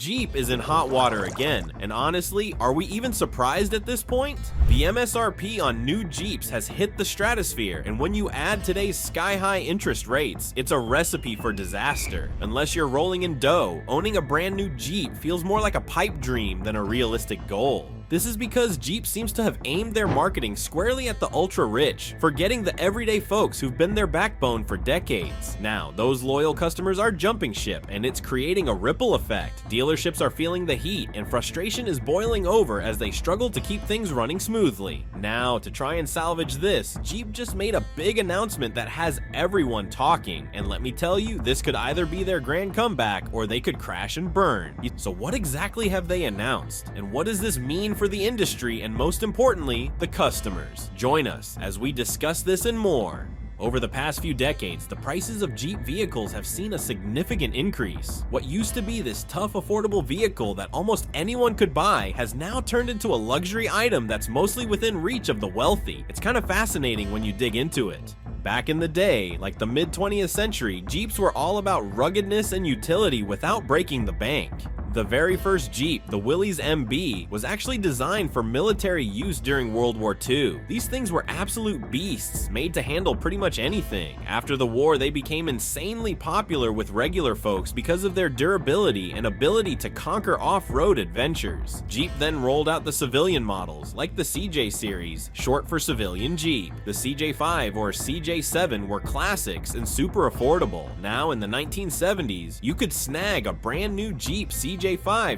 Jeep is in hot water again, and honestly, are we even surprised at this point? The MSRP on new Jeeps has hit the stratosphere, and when you add today's sky-high interest rates, it's a recipe for disaster. Unless you're rolling in dough, owning a brand new Jeep feels more like a pipe dream than a realistic goal. This is because Jeep seems to have aimed their marketing squarely at the ultra-rich, forgetting the everyday folks who've been their backbone for decades. Now, those loyal customers are jumping ship, and it's creating a ripple effect. Dealerships are feeling the heat, and frustration is boiling over as they struggle to keep things running smoothly. Now, to try and salvage this, Jeep just made a big announcement that has everyone talking, and let me tell you, this could either be their grand comeback or they could crash and burn. So what exactly have they announced, and what does this mean for the industry and, most importantly, the customers? Join us as we discuss this and more. Over the past few decades, the prices of Jeep vehicles have seen a significant increase. What used to be this tough, affordable vehicle that almost anyone could buy has now turned into a luxury item that's mostly within reach of the wealthy. It's kind of fascinating when you dig into it. Back in the day, like the mid-20th century, Jeeps were all about ruggedness and utility without breaking the bank. The very first Jeep, the Willys MB, was actually designed for military use during World War II. These things were absolute beasts, made to handle pretty much anything. After the war, they became insanely popular with regular folks because of their durability and ability to conquer off-road adventures. Jeep then rolled out the civilian models, like the CJ series, short for civilian Jeep. The CJ5 or CJ7 were classics and super affordable. Now, in the 1970s, you could snag a brand new Jeep CJ5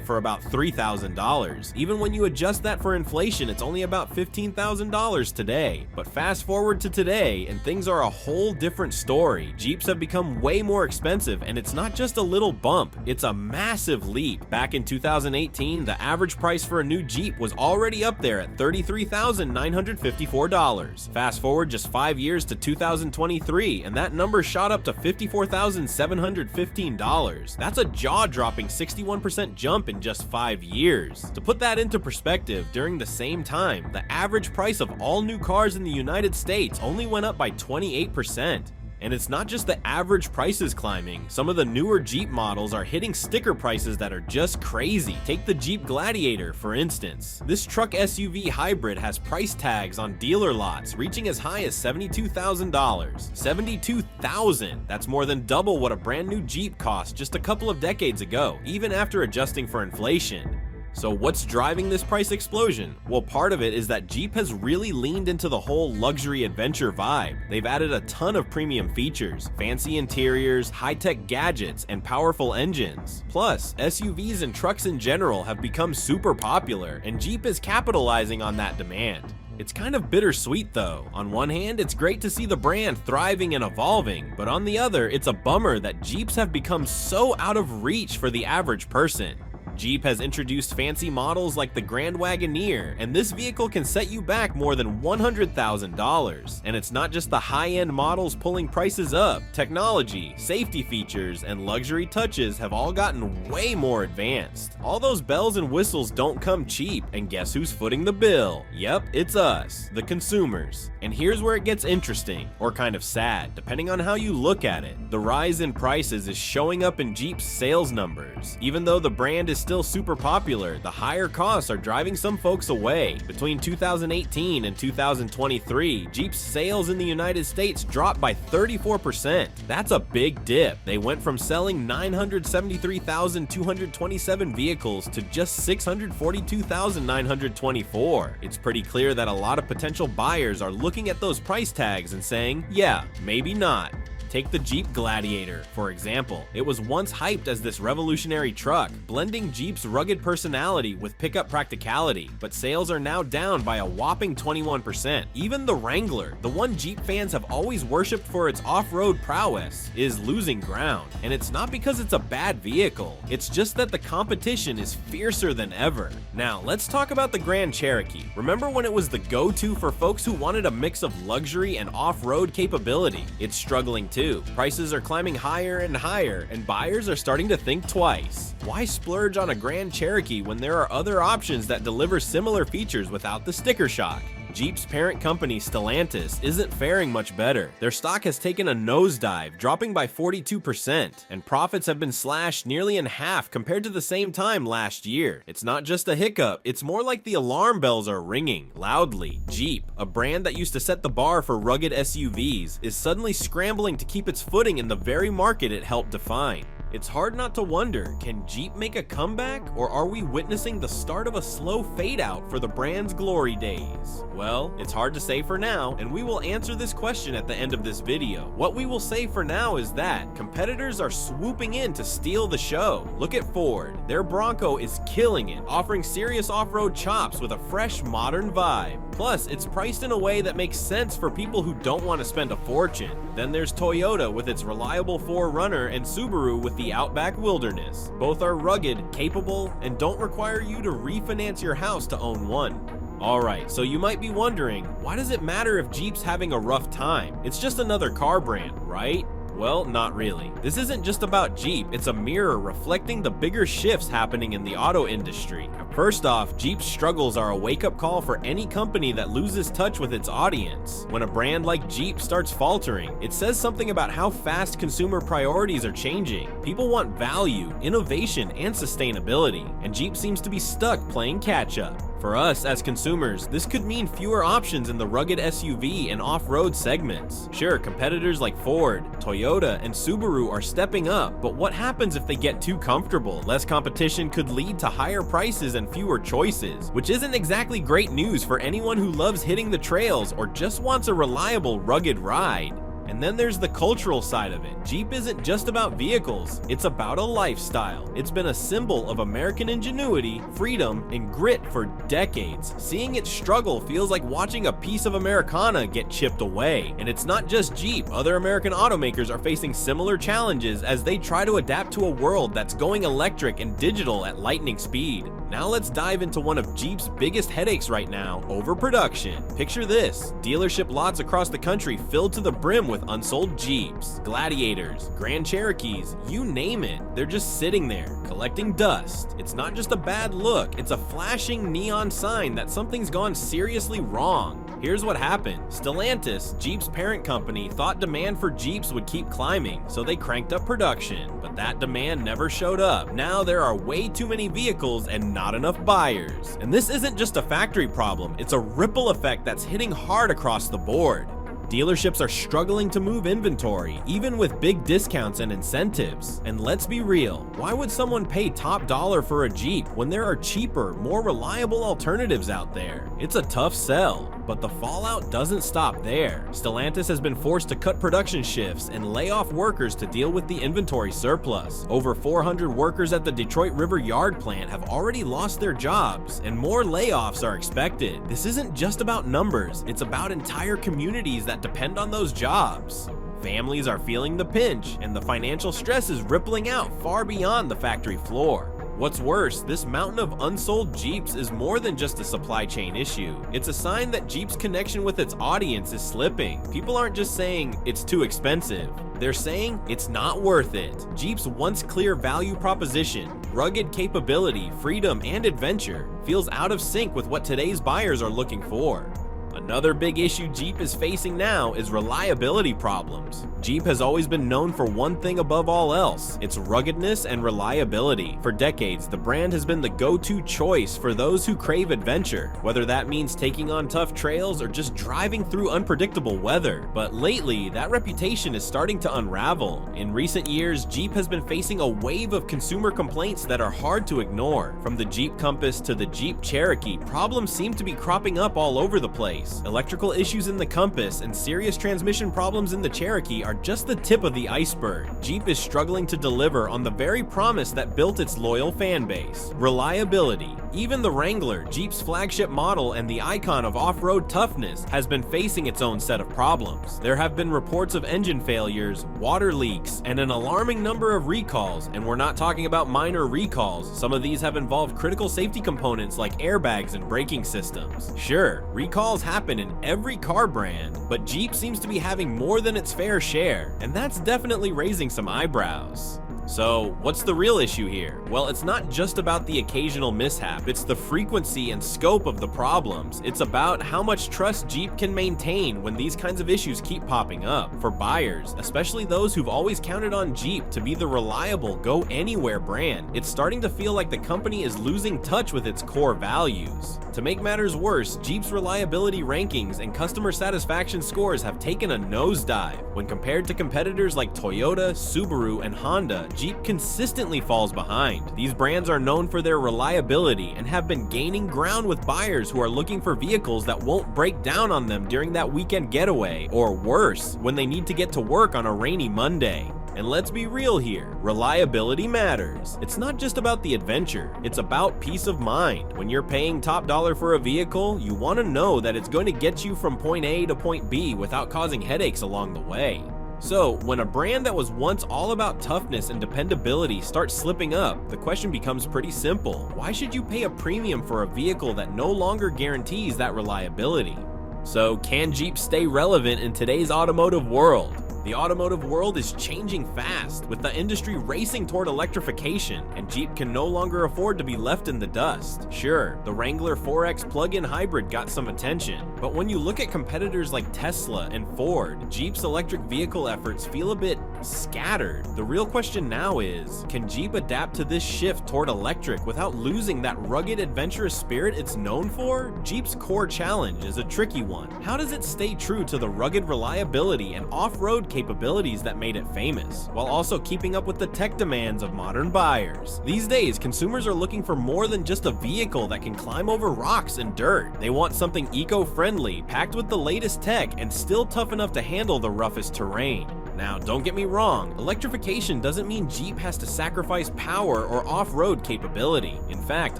for about $3,000. Even when you adjust that for inflation, it's only about $15,000 today. But fast forward to today, and things are a whole different story. Jeeps have become way more expensive, and it's not just a little bump, it's a massive leap. Back in 2018, the average price for a new Jeep was already up there at $33,954. Fast forward just 5 years to 2023, and that number shot up to $54,715. That's a jaw-dropping 61% jump in just 5 years. To put that into perspective, during the same time, the average price of all new cars in the United States only went up by 28%. And it's not just the average prices climbing. Some of the newer Jeep models are hitting sticker prices that are just crazy. Take the Jeep Gladiator, for instance. This truck SUV hybrid has price tags on dealer lots reaching as high as $72,000. $72,000! That's more than double what a brand new Jeep cost just a couple of decades ago, even after adjusting for inflation. So what's driving this price explosion? Well, part of it is that Jeep has really leaned into the whole luxury adventure vibe. They've added a ton of premium features, fancy interiors, high-tech gadgets, and powerful engines. Plus, SUVs and trucks in general have become super popular, and Jeep is capitalizing on that demand. It's kind of bittersweet though. On one hand, it's great to see the brand thriving and evolving, but on the other, it's a bummer that Jeeps have become so out of reach for the average person. Jeep has introduced fancy models like the Grand Wagoneer, and this vehicle can set you back more than $100,000. And it's not just the high-end models pulling prices up. Technology, safety features, and luxury touches have all gotten way more advanced. All those bells and whistles don't come cheap, and guess who's footing the bill? Yep, it's us, the consumers. And here's where it gets interesting, or kind of sad, depending on how you look at it. The rise in prices is showing up in Jeep's sales numbers. Even though the brand is still super popular, the higher costs are driving some folks away. Between 2018 and 2023, Jeep's sales in the United States dropped by 34%. That's a big dip. They went from selling 973,227 vehicles to just 642,924. It's pretty clear that a lot of potential buyers are looking at those price tags and saying, yeah, maybe not. Take the Jeep Gladiator, for example. It was once hyped as this revolutionary truck, blending Jeep's rugged personality with pickup practicality, but sales are now down by a whopping 21%. Even the Wrangler, the one Jeep fans have always worshipped for its off-road prowess, is losing ground. And it's not because it's a bad vehicle, it's just that the competition is fiercer than ever. Now, let's talk about the Grand Cherokee. Remember when it was the go-to for folks who wanted a mix of luxury and off-road capability? It's struggling too. Prices are climbing higher and higher, and buyers are starting to think twice. Why splurge on a Grand Cherokee when there are other options that deliver similar features without the sticker shock? Jeep's parent company Stellantis isn't faring much better. Their stock has taken a nosedive, dropping by 42%, and profits have been slashed nearly in half compared to the same time last year. It's not just a hiccup, it's more like the alarm bells are ringing loudly. Jeep, a brand that used to set the bar for rugged SUVs, is suddenly scrambling to keep its footing in the very market it helped define. It's hard not to wonder, can Jeep make a comeback, or are we witnessing the start of a slow fade out for the brand's glory days? Well, it's hard to say for now, and we will answer this question at the end of this video. What we will say for now is that competitors are swooping in to steal the show. Look at Ford. Their Bronco is killing it, offering serious off-road chops with a fresh, modern vibe. Plus, it's priced in a way that makes sense for people who don't want to spend a fortune. Then there's Toyota with its reliable 4Runner and Subaru with the Outback Wilderness. Both are rugged, capable, and don't require you to refinance your house to own one. Alright, so you might be wondering, why does it matter if Jeep's having a rough time? It's just another car brand, right? Well, not really. This isn't just about Jeep, it's a mirror reflecting the bigger shifts happening in the auto industry. First off, Jeep's struggles are a wake-up call for any company that loses touch with its audience. When a brand like Jeep starts faltering, it says something about how fast consumer priorities are changing. People want value, innovation, and sustainability, and Jeep seems to be stuck playing catch-up. For us as consumers, this could mean fewer options in the rugged SUV and off-road segments. Sure, competitors like Ford, Toyota, and Subaru are stepping up, but what happens if they get too comfortable? Less competition could lead to higher prices and fewer choices, which isn't exactly great news for anyone who loves hitting the trails or just wants a reliable, rugged ride. And then there's the cultural side of it. Jeep isn't just about vehicles, it's about a lifestyle. It's been a symbol of American ingenuity, freedom, and grit for decades. Seeing it struggle feels like watching a piece of Americana get chipped away. And it's not just Jeep, other American automakers are facing similar challenges as they try to adapt to a world that's going electric and digital at lightning speed. Now let's dive into one of Jeep's biggest headaches right now, overproduction. Picture this, dealership lots across the country filled to the brim with unsold Jeeps, Gladiators, Grand Cherokees, you name it. They're just sitting there, collecting dust. It's not just a bad look, it's a flashing neon sign that something's gone seriously wrong. Here's what happened. Stellantis, Jeep's parent company, thought demand for Jeeps would keep climbing, so they cranked up production, but that demand never showed up. Now there are way too many vehicles and not enough buyers. And this isn't just a factory problem, it's a ripple effect that's hitting hard across the board. Dealerships are struggling to move inventory, even with big discounts and incentives. And let's be real, why would someone pay top dollar for a Jeep when there are cheaper, more reliable alternatives out there? It's a tough sell. But the fallout doesn't stop there. Stellantis has been forced to cut production shifts and lay off workers to deal with the inventory surplus. Over 400 workers at the Detroit River Yard plant have already lost their jobs, and more layoffs are expected. This isn't just about numbers, it's about entire communities that depend on those jobs. Families are feeling the pinch, and the financial stress is rippling out far beyond the factory floor. What's worse, this mountain of unsold Jeeps is more than just a supply chain issue. It's a sign that Jeep's connection with its audience is slipping. People aren't just saying it's too expensive. They're saying it's not worth it. Jeep's once clear value proposition, rugged capability, freedom, and adventure feels out of sync with what today's buyers are looking for. Another big issue Jeep is facing now is reliability problems. Jeep has always been known for one thing above all else, its ruggedness and reliability. For decades, the brand has been the go-to choice for those who crave adventure, whether that means taking on tough trails or just driving through unpredictable weather. But lately, that reputation is starting to unravel. In recent years, Jeep has been facing a wave of consumer complaints that are hard to ignore. From the Jeep Compass to the Jeep Cherokee, problems seem to be cropping up all over the place. Electrical issues in the Compass and serious transmission problems in the Cherokee are just the tip of the iceberg. Jeep is struggling to deliver on the very promise that built its loyal fan base: reliability. Even the Wrangler, Jeep's flagship model and the icon of off-road toughness, has been facing its own set of problems. There have been reports of engine failures, water leaks, and an alarming number of recalls, and we're not talking about minor recalls. Some of these have involved critical safety components like airbags and braking systems. Sure, recalls happen in every car brand, but Jeep seems to be having more than its fair share, and that's definitely raising some eyebrows. So, what's the real issue here? Well, it's not just about the occasional mishap, it's the frequency and scope of the problems. It's about how much trust Jeep can maintain when these kinds of issues keep popping up. For buyers, especially those who've always counted on Jeep to be the reliable, go-anywhere brand, it's starting to feel like the company is losing touch with its core values. To make matters worse, Jeep's reliability rankings and customer satisfaction scores have taken a nosedive. When compared to competitors like Toyota, Subaru, and Honda, Jeep consistently falls behind. These brands are known for their reliability and have been gaining ground with buyers who are looking for vehicles that won't break down on them during that weekend getaway, or worse, when they need to get to work on a rainy Monday. And let's be real here, reliability matters. It's not just about the adventure, it's about peace of mind. When you're paying top dollar for a vehicle, you want to know that it's going to get you from point A to point B without causing headaches along the way. So, when a brand that was once all about toughness and dependability starts slipping up, the question becomes pretty simple. Why should you pay a premium for a vehicle that no longer guarantees that reliability? So, can Jeep stay relevant in today's automotive world? The automotive world is changing fast, with the industry racing toward electrification, and Jeep can no longer afford to be left in the dust. Sure, the Wrangler 4X plug-in hybrid got some attention, but when you look at competitors like Tesla and Ford, Jeep's electric vehicle efforts feel a bit scattered. The real question now is, can Jeep adapt to this shift toward electric without losing that rugged, adventurous spirit it's known for? Jeep's core challenge is a tricky one. How does it stay true to the rugged reliability and off-road capabilities that made it famous, while also keeping up with the tech demands of modern buyers? These days, consumers are looking for more than just a vehicle that can climb over rocks and dirt. They want something eco-friendly, packed with the latest tech, and still tough enough to handle the roughest terrain. Now, don't get me wrong, electrification doesn't mean Jeep has to sacrifice power or off-road capability. In fact,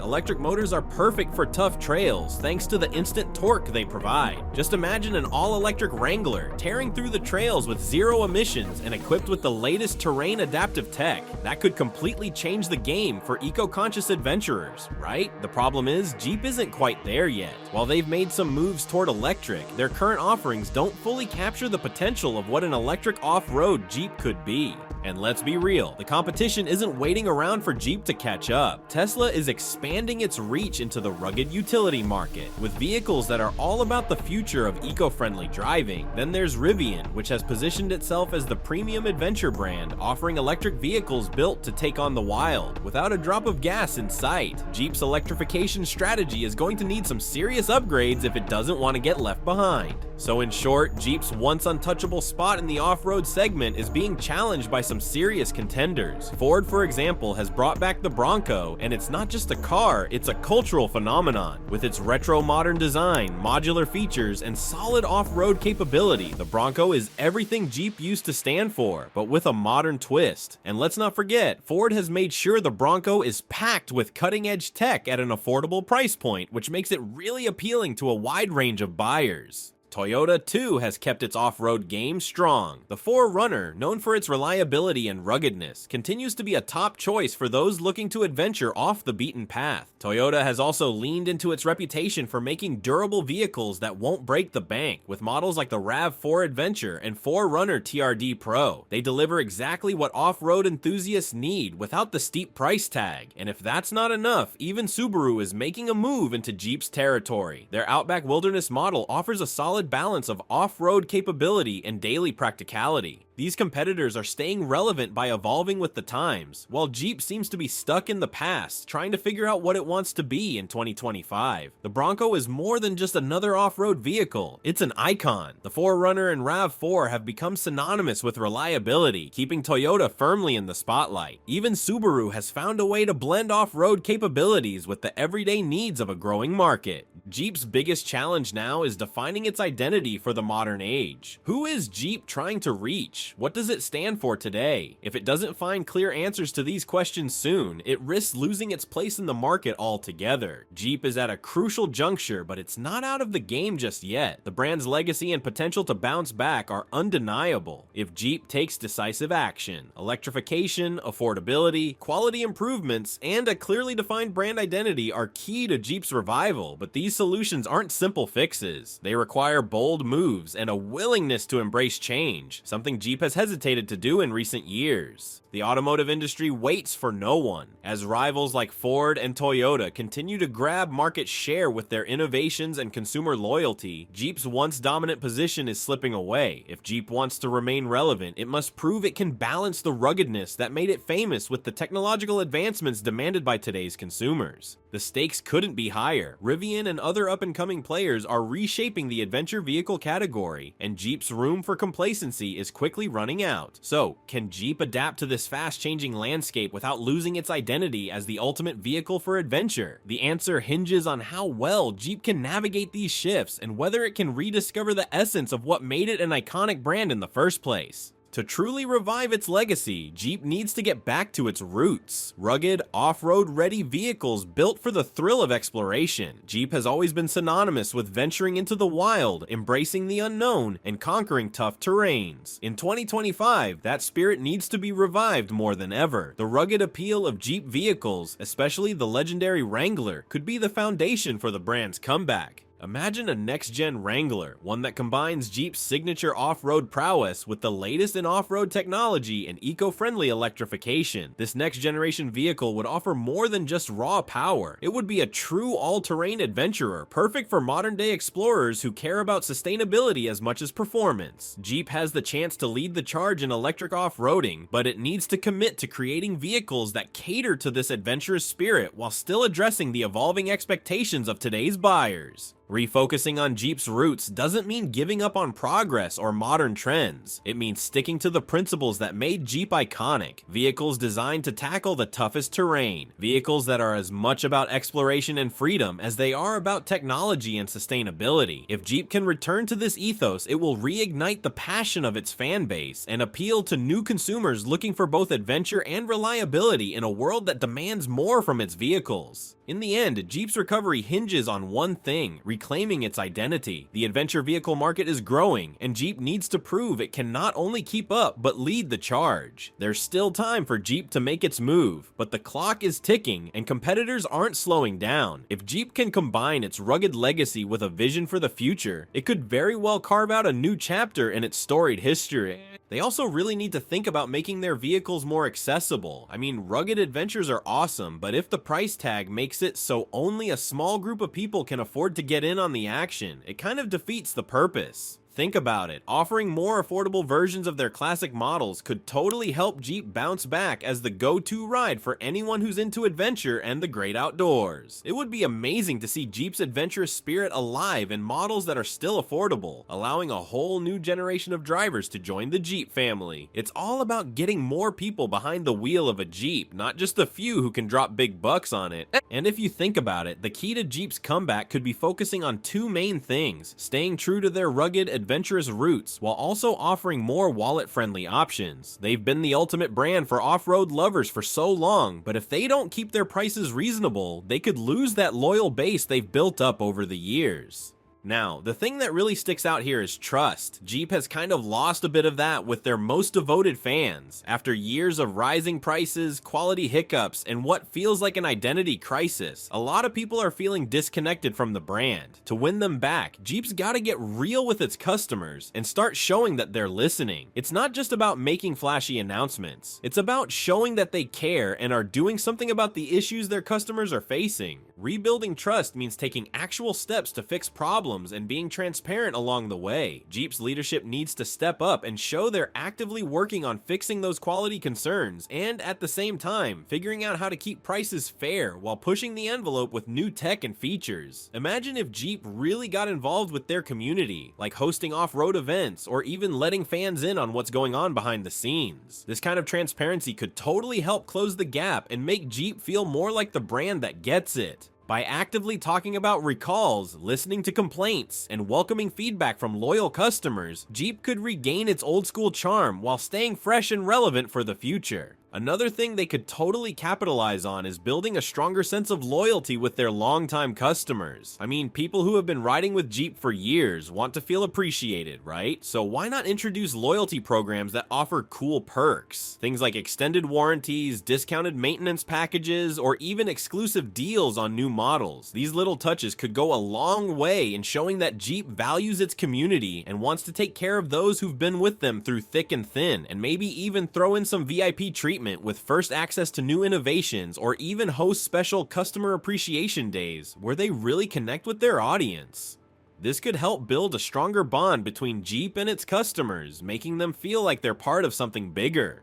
electric motors are perfect for tough trails thanks to the instant torque they provide. Just imagine an all-electric Wrangler tearing through the trails with zero emissions and equipped with the latest terrain adaptive tech. That could completely change the game for eco-conscious adventurers, right? The problem is, Jeep isn't quite there yet. While they've made some moves toward electric, their current offerings don't fully capture the potential of what an electric off-road Jeep could be. And let's be real, the competition isn't waiting around for Jeep to catch up. Tesla is expanding its reach into the rugged utility market, with vehicles that are all about the future of eco-friendly driving. Then there's Rivian, which has positioned itself as the premium adventure brand, offering electric vehicles built to take on the wild, without a drop of gas in sight. Jeep's electrification strategy is going to need some serious upgrades if it doesn't want to get left behind. So in short, Jeep's once untouchable spot in the off-road segment is being challenged by some serious contenders. Ford, for example, has brought back the Bronco, and it's not just a car, it's a cultural phenomenon. With its retro modern design, modular features, and solid off-road capability, the Bronco is everything Jeep used to stand for, but with a modern twist. And let's not forget, Ford has made sure the Bronco is packed with cutting-edge tech at an affordable price point, which makes it really appealing to a wide range of buyers. Toyota, too, has kept its off-road game strong. The 4Runner, known for its reliability and ruggedness, continues to be a top choice for those looking to adventure off the beaten path. Toyota has also leaned into its reputation for making durable vehicles that won't break the bank, with models like the RAV4 Adventure and 4Runner TRD Pro. They deliver exactly what off-road enthusiasts need without the steep price tag. And if that's not enough, even Subaru is making a move into Jeep's territory. Their Outback Wilderness model offers a solid balance of off-road capability and daily practicality. These competitors are staying relevant by evolving with the times, while Jeep seems to be stuck in the past, trying to figure out what it wants to be in 2025. The Bronco is more than just another off-road vehicle, it's an icon. The 4Runner and RAV4 have become synonymous with reliability, keeping Toyota firmly in the spotlight. Even Subaru has found a way to blend off-road capabilities with the everyday needs of a growing market. Jeep's biggest challenge now is defining its identity for the modern age. Who is Jeep trying to reach? What does it stand for today? If it doesn't find clear answers to these questions soon, it risks losing its place in the market altogether. Jeep is at a crucial juncture, but it's not out of the game just yet. The brand's legacy and potential to bounce back are undeniable if Jeep takes decisive action. Electrification, affordability, quality improvements, and a clearly defined brand identity are key to Jeep's revival, but these solutions aren't simple fixes. They require bold moves and a willingness to embrace change, something Jeep Jeep has hesitated to do in recent years. The automotive industry waits for no one, as rivals like Ford and Toyota continue to grab market share with their innovations and consumer loyalty. Jeep's once dominant position is slipping away. If Jeep wants to remain relevant, it must prove it can balance the ruggedness that made it famous with the technological advancements demanded by today's consumers. The stakes couldn't be higher. Rivian and other up-and-coming players are reshaping the adventure vehicle category, and Jeep's room for complacency is quickly running out. So, can Jeep adapt to this fast-changing landscape without losing its identity as the ultimate vehicle for adventure? The answer hinges on how well Jeep can navigate these shifts and whether it can rediscover the essence of what made it an iconic brand in the first place. To truly revive its legacy, Jeep needs to get back to its roots. Rugged, off-road ready vehicles built for the thrill of exploration. Jeep has always been synonymous with venturing into the wild, embracing the unknown, and conquering tough terrains. In 2025, that spirit needs to be revived more than ever. The rugged appeal of Jeep vehicles, especially the legendary Wrangler, could be the foundation for the brand's comeback. Imagine a next-gen Wrangler, one that combines Jeep's signature off-road prowess with the latest in off-road technology and eco-friendly electrification. This next-generation vehicle would offer more than just raw power. It would be a true all-terrain adventurer, perfect for modern-day explorers who care about sustainability as much as performance. Jeep has the chance to lead the charge in electric off-roading, but it needs to commit to creating vehicles that cater to this adventurous spirit while still addressing the evolving expectations of today's buyers. Refocusing on Jeep's roots doesn't mean giving up on progress or modern trends. It means sticking to the principles that made Jeep iconic. Vehicles designed to tackle the toughest terrain. Vehicles that are as much about exploration and freedom as they are about technology and sustainability. If Jeep can return to this ethos, it will reignite the passion of its fan base and appeal to new consumers looking for both adventure and reliability in a world that demands more from its vehicles. In the end, Jeep's recovery hinges on one thing: reclaiming its identity. The adventure vehicle market is growing, and Jeep needs to prove it can not only keep up, but lead the charge. There's still time for Jeep to make its move, but the clock is ticking, and competitors aren't slowing down. If Jeep can combine its rugged legacy with a vision for the future, it could very well carve out a new chapter in its storied history. They also really need to think about making their vehicles more accessible. I mean, rugged adventures are awesome, but if the price tag makes it so only a small group of people can afford to get in on the action, it kind of defeats the purpose. Think about it. Offering more affordable versions of their classic models could totally help Jeep bounce back as the go-to ride for anyone who's into adventure and the great outdoors. It would be amazing to see Jeep's adventurous spirit alive in models that are still affordable, allowing a whole new generation of drivers to join the Jeep family. It's all about getting more people behind the wheel of a Jeep, not just the few who can drop big bucks on it. And if you think about it, the key to Jeep's comeback could be focusing on two main things: staying true to their rugged, adventurous roots while also offering more wallet-friendly options. They've been the ultimate brand for off-road lovers for so long, but if they don't keep their prices reasonable, they could lose that loyal base they've built up over the years. Now, the thing that really sticks out here is trust. Jeep has kind of lost a bit of that with their most devoted fans. After years of rising prices, quality hiccups, and what feels like an identity crisis, a lot of people are feeling disconnected from the brand. To win them back, Jeep's gotta get real with its customers and start showing that they're listening. It's not just about making flashy announcements. It's about showing that they care and are doing something about the issues their customers are facing. Rebuilding trust means taking actual steps to fix problems and being transparent along the way. Jeep's leadership needs to step up and show they're actively working on fixing those quality concerns, and at the same time, figuring out how to keep prices fair while pushing the envelope with new tech and features. Imagine if Jeep really got involved with their community, like hosting off-road events or even letting fans in on what's going on behind the scenes. This kind of transparency could totally help close the gap and make Jeep feel more like the brand that gets it. By actively talking about recalls, listening to complaints, and welcoming feedback from loyal customers, Jeep could regain its old school charm while staying fresh and relevant for the future. Another thing they could totally capitalize on is building a stronger sense of loyalty with their longtime customers. I mean, people who have been riding with Jeep for years want to feel appreciated, right? So why not introduce loyalty programs that offer cool perks? Things like extended warranties, discounted maintenance packages, or even exclusive deals on new models. These little touches could go a long way in showing that Jeep values its community and wants to take care of those who've been with them through thick and thin, and maybe even throw in some VIP treatment with first access to new innovations, or even host special customer appreciation days where they really connect with their audience. This could help build a stronger bond between Jeep and its customers, making them feel like they're part of something bigger.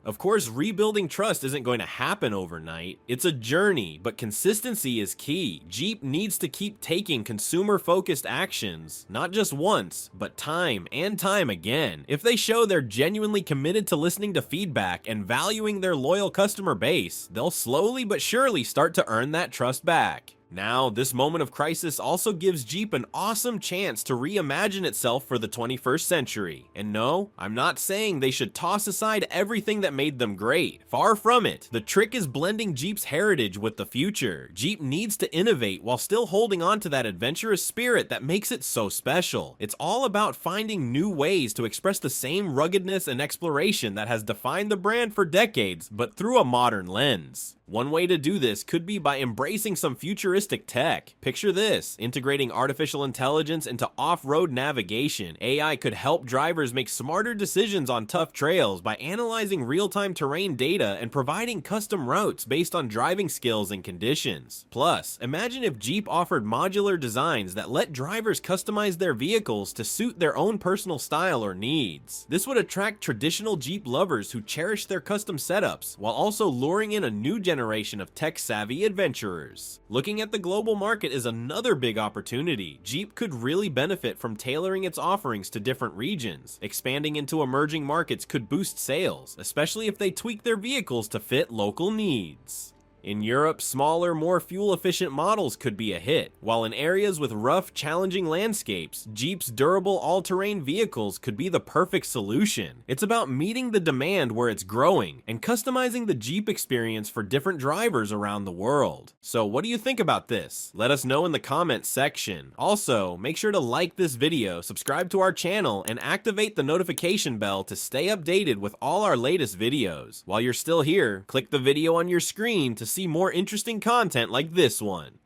Of course, rebuilding trust isn't going to happen overnight. It's a journey, but consistency is key. Jeep needs to keep taking consumer-focused actions, not just once, but time and time again. If they show they're genuinely committed to listening to feedback and valuing their loyal customer base, they'll slowly but surely start to earn that trust back. Now, this moment of crisis also gives Jeep an awesome chance to reimagine itself for the 21st century. And no, I'm not saying they should toss aside everything that made them great. Far from it. The trick is blending Jeep's heritage with the future. Jeep needs to innovate while still holding on to that adventurous spirit that makes it so special. It's all about finding new ways to express the same ruggedness and exploration that has defined the brand for decades, but through a modern lens. One way to do this could be by embracing some futuristic tech. Picture this, integrating artificial intelligence into off-road navigation. AI could help drivers make smarter decisions on tough trails by analyzing real-time terrain data and providing custom routes based on driving skills and conditions. Plus, imagine if Jeep offered modular designs that let drivers customize their vehicles to suit their own personal style or needs. This would attract traditional Jeep lovers who cherish their custom setups, while also luring in a new generation of tech-savvy adventurers. Looking at the global market is another big opportunity. Jeep could really benefit from tailoring its offerings to different regions. Expanding into emerging markets could boost sales, especially if they tweak their vehicles to fit local needs. In Europe, smaller, more fuel-efficient models could be a hit, while in areas with rough, challenging landscapes, Jeep's durable all-terrain vehicles could be the perfect solution. It's about meeting the demand where it's growing, and customizing the Jeep experience for different drivers around the world. So what do you think about this? Let us know in the comments section. Also, make sure to like this video, subscribe to our channel, and activate the notification bell to stay updated with all our latest videos. While you're still here, click the video on your screen to see more interesting content like this one.